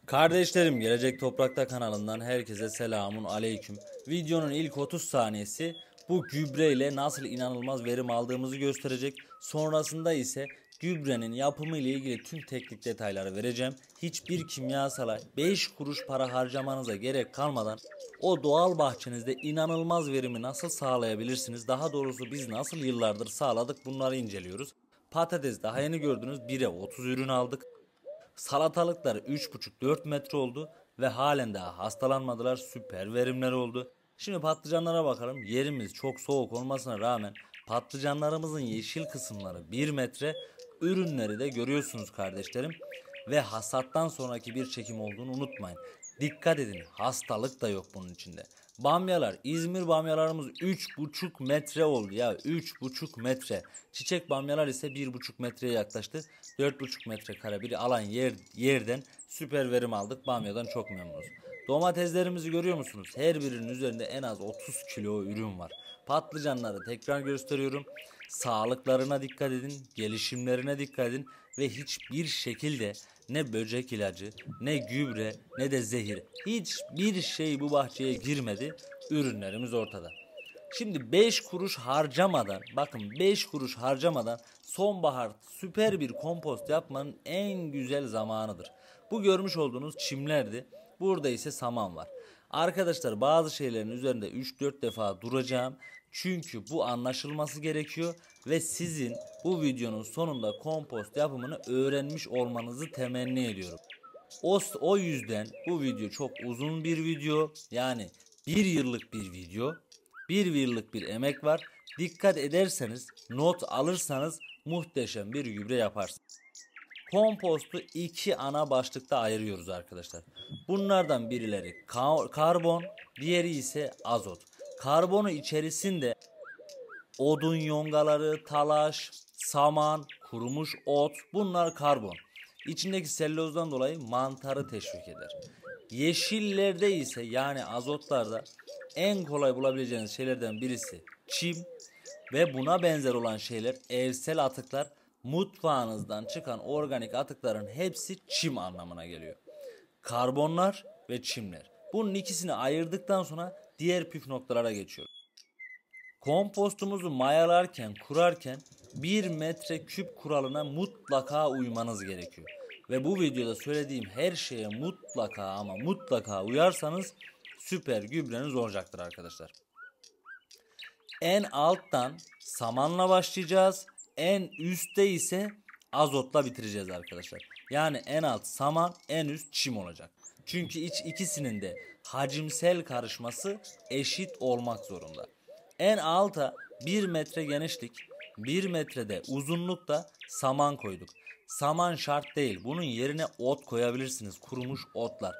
Kardeşlerim, Gelecek Toprakta kanalından herkese selamun aleyküm. Videonun ilk 30 saniyesi bu gübre ile nasıl inanılmaz verim aldığımızı gösterecek. Sonrasında ise gübrenin yapımı ile ilgili tüm teknik detayları vereceğim. Hiçbir kimyasala 5 kuruş para harcamanıza gerek kalmadan o doğal bahçenizde inanılmaz verimi nasıl sağlayabilirsiniz? Daha doğrusu biz nasıl yıllardır sağladık, bunları inceliyoruz. Patates daha yeni gördünüz, 1'e 30 ürün aldık. Salatalıklar 3,5-4 metre oldu ve halen daha hastalanmadılar. Süper verimler oldu. Şimdi patlıcanlara bakalım. Yerimiz çok soğuk olmasına rağmen patlıcanlarımızın yeşil kısımları 1 metre. Ürünleri de görüyorsunuz kardeşlerim. Ve hasattan sonraki bir çekim olduğunu unutmayın. Dikkat edin, hastalık da yok bunun içinde. Bamyalar, İzmir bamyalarımız 3,5 metre oldu ya, 3,5 metre. Çiçek bamyalar ise 1,5 metreye yaklaştı. 4,5 metrekare bir alan yerden süper verim aldık. Bamyadan çok memnunuz. Domateslerimizi görüyor musunuz? Her birinin üzerinde en az 30 kilo ürün var. Patlıcanları tekrar gösteriyorum. Sağlıklarına dikkat edin, gelişimlerine dikkat edin ve hiçbir şekilde ne böcek ilacı, ne gübre, ne de zehir, hiçbir şey bu bahçeye girmedi. Ürünlerimiz ortada. Şimdi 5 kuruş harcamadan, bakın 5 kuruş harcamadan sonbahar süper bir kompost yapmanın en güzel zamanıdır. Bu görmüş olduğunuz çimlerdi. Burada ise saman var. Arkadaşlar, bazı şeylerin üzerinde 3-4 defa duracağım. Çünkü bu anlaşılması gerekiyor ve sizin bu videonun sonunda kompost yapımını öğrenmiş olmanızı temenni ediyorum. O yüzden bu video çok uzun bir video. Yani bir yıllık bir video. Bir yıllık bir emek var. Dikkat ederseniz, not alırsanız muhteşem bir gübre yaparsınız. Kompostu iki ana başlıkta ayırıyoruz arkadaşlar. Bunlardan birileri karbon, diğeri ise azot. Karbonu içerisinde odun yongaları, talaş, saman, kurumuş ot, bunlar karbon. İçindeki sellozdan dolayı mantarı teşvik eder. Yeşillerde ise, yani azotlarda, en kolay bulabileceğiniz şeylerden birisi çim ve buna benzer olan şeyler evsel atıklar. Mutfağınızdan çıkan organik atıkların hepsi çim anlamına geliyor. Karbonlar ve çimler. Bunun ikisini ayırdıktan sonra diğer püf noktalara geçiyoruz. Kompostumuzu mayalarken, kurarken 1 metreküp kuralına mutlaka uymanız gerekiyor. Ve bu videoda söylediğim her şeye mutlaka ama mutlaka uyarsanız süper gübreniz olacaktır arkadaşlar. En alttan samanla başlayacağız. En üstte ise azotla bitireceğiz arkadaşlar. Yani en alt saman, en üst çim olacak. Çünkü ikisinin de hacimsel karışması eşit olmak zorunda. En alta 1 metre genişlik, 1 metrede uzunlukta saman koyduk. Saman şart değil. Bunun yerine ot koyabilirsiniz. Kurumuş otlar.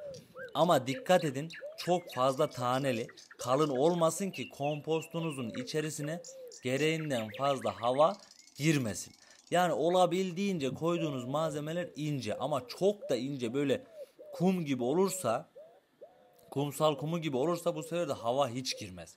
Ama dikkat edin, çok fazla taneli, kalın olmasın ki kompostunuzun içerisine gereğinden fazla hava girmesin. Yani olabildiğince koyduğunuz malzemeler ince, ama çok da ince, böyle kum gibi olursa, kumsal kumu gibi olursa bu sefer de hava hiç girmez.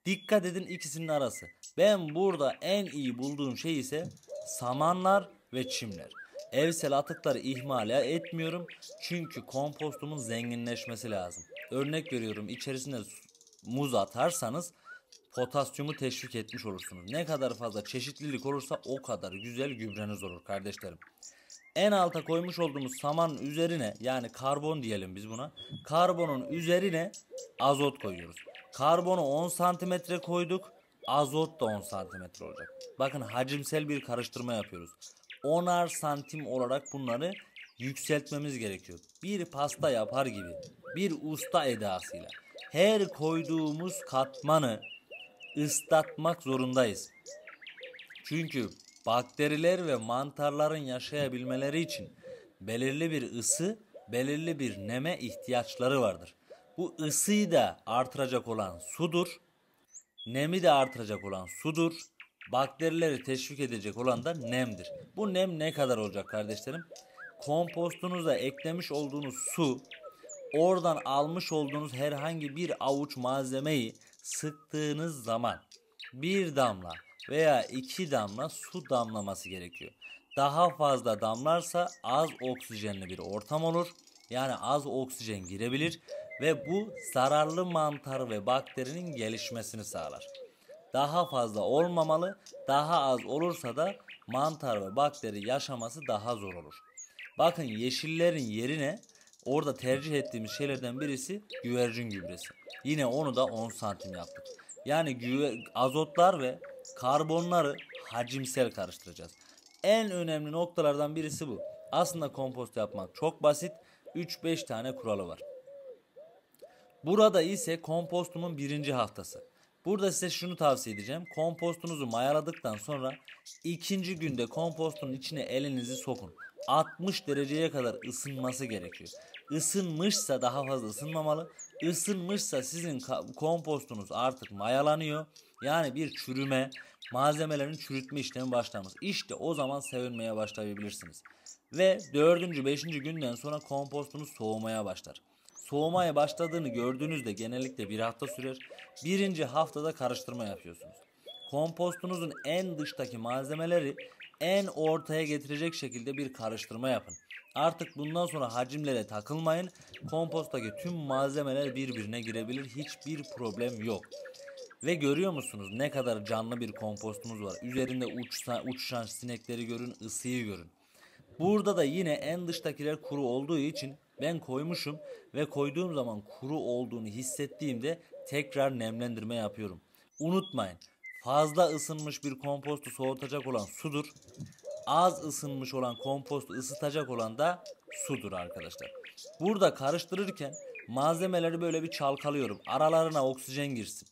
Dikkat edin ikisinin arası. Ben burada en iyi bulduğum şey ise samanlar ve çimler. Evsel atıkları ihmal etmiyorum. Çünkü kompostumun zenginleşmesi lazım. Örnek veriyorum, içerisine muz atarsanız potasyumu teşvik etmiş olursunuz. Ne kadar fazla çeşitlilik olursa o kadar güzel gübreniz olur kardeşlerim. En alta koymuş olduğumuz samanın üzerine, yani karbon diyelim biz buna, karbonun üzerine azot koyuyoruz. Karbonu 10 santimetre koyduk, azot da 10 santimetre olacak. Bakın, hacimsel bir karıştırma yapıyoruz. 10'ar santim olarak bunları yükseltmemiz gerekiyor. Bir pasta yapar gibi, bir usta edasıyla her koyduğumuz katmanı ıslatmak zorundayız. Çünkü bakteriler ve mantarların yaşayabilmeleri için belirli bir ısı, belirli bir neme ihtiyaçları vardır. Bu ısıyı da artıracak olan sudur, nemi de artıracak olan sudur, bakterileri teşvik edecek olan da nemdir. Bu nem ne kadar olacak kardeşlerim? Kompostunuza eklemiş olduğunuz su, oradan almış olduğunuz herhangi bir avuç malzemeyi sıktığınız zaman bir damla veya 2 damla su damlaması gerekiyor. Daha fazla damlarsa az oksijenli bir ortam olur. Yani az oksijen girebilir ve bu zararlı mantar ve bakterinin gelişmesini sağlar. Daha fazla olmamalı, daha az olursa da mantar ve bakteri yaşaması daha zor olur. Bakın yeşillerin yerine orada tercih ettiğimiz şeylerden birisi güvercin gübresi. Yine onu da 10 santim yaptık. Yani azotlar ve karbonları hacimsel karıştıracağız. En önemli noktalardan birisi bu. Aslında kompost yapmak çok basit. 3-5 tane kuralı var. Burada ise kompostumun birinci haftası. Burada size şunu tavsiye edeceğim. Kompostunuzu mayaladıktan sonra ikinci günde kompostunun içine elinizi sokun. 60 dereceye kadar ısınması gerekiyor. Isınmışsa daha fazla ısınmamalı. Isınmışsa sizin kompostunuz artık mayalanıyor. Yani bir çürüme, malzemelerin çürütme işlemi başlamış. İşte o zaman sevinmeye başlayabilirsiniz. Ve 4. 5. günden sonra kompostunuz soğumaya başlar. Soğumaya başladığını gördüğünüzde genellikle bir hafta sürer. Birinci haftada karıştırma yapıyorsunuz. Kompostunuzun en dıştaki malzemeleri en ortaya getirecek şekilde bir karıştırma yapın. Artık bundan sonra hacimlere takılmayın. Kompostaki tüm malzemeler birbirine girebilir. Hiçbir problem yok. Ve görüyor musunuz ne kadar canlı bir kompostumuz var. Üzerinde uçuşan sinekleri görün, ısıyı görün. Burada da yine en dıştakiler kuru olduğu için ben koymuşum ve koyduğum zaman kuru olduğunu hissettiğimde tekrar nemlendirme yapıyorum. Unutmayın, fazla ısınmış bir kompostu soğutacak olan sudur. Az ısınmış olan kompostu ısıtacak olan da sudur arkadaşlar. Burada karıştırırken malzemeleri böyle bir çalkalıyorum. Aralarına oksijen girsin.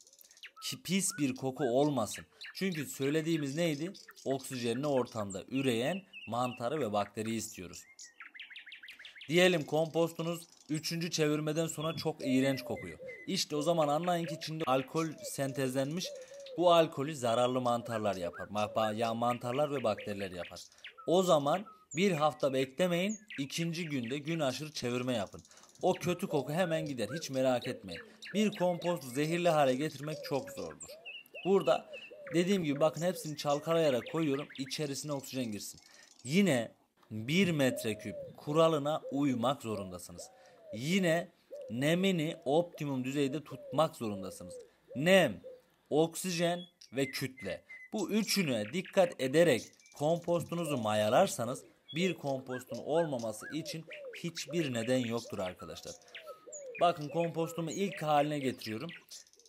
Ki pis bir koku olmasın. Çünkü söylediğimiz neydi? Oksijenli ortamda üreyen mantarı ve bakteriyi istiyoruz. Diyelim kompostunuz 3. çevirmeden sonra çok iğrenç kokuyor. İşte o zaman anlayın ki içinde alkol sentezlenmiş. Bu alkolü zararlı mantarlar yapar. Mantarlar ve bakteriler yapar. O zaman bir hafta beklemeyin. 2. günde gün aşırı çevirme yapın. O kötü koku hemen gider. Hiç merak etmeyin. Bir kompostu zehirli hale getirmek çok zordur. Burada dediğim gibi bakın hepsini çalkalayarak koyuyorum. İçerisine oksijen girsin. Yine 1 metreküp kuralına uymak zorundasınız. Yine nemini optimum düzeyde tutmak zorundasınız. Nem, oksijen ve kütle. Bu üçüne dikkat ederek kompostunuzu mayalarsanız bir kompostun olmaması için hiçbir neden yoktur arkadaşlar. Bakın kompostumu ilk haline getiriyorum.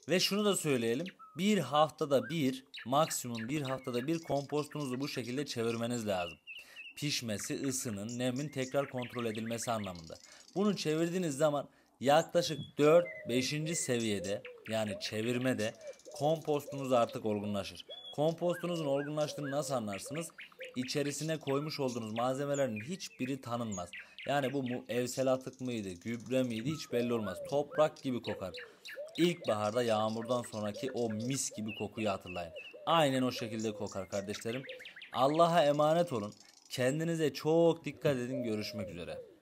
Ve şunu da söyleyelim. Bir haftada bir, maksimum bir haftada bir kompostunuzu bu şekilde çevirmeniz lazım. Pişmesi, ısının, nemin tekrar kontrol edilmesi anlamında. Bunu çevirdiğiniz zaman yaklaşık 4-5. seviyede yani çevirmede kompostunuz artık olgunlaşır. Kompostunuzun olgunlaştığını nasıl anlarsınız? İçerisine koymuş olduğunuz malzemelerin hiçbiri tanınmaz. Yani bu evsel atık mıydı, gübre miydi hiç belli olmaz. Toprak gibi kokar. İlkbaharda yağmurdan sonraki o mis gibi kokuyu hatırlayın. Aynen o şekilde kokar kardeşlerim. Allah'a emanet olun. Kendinize çok dikkat edin. Görüşmek üzere.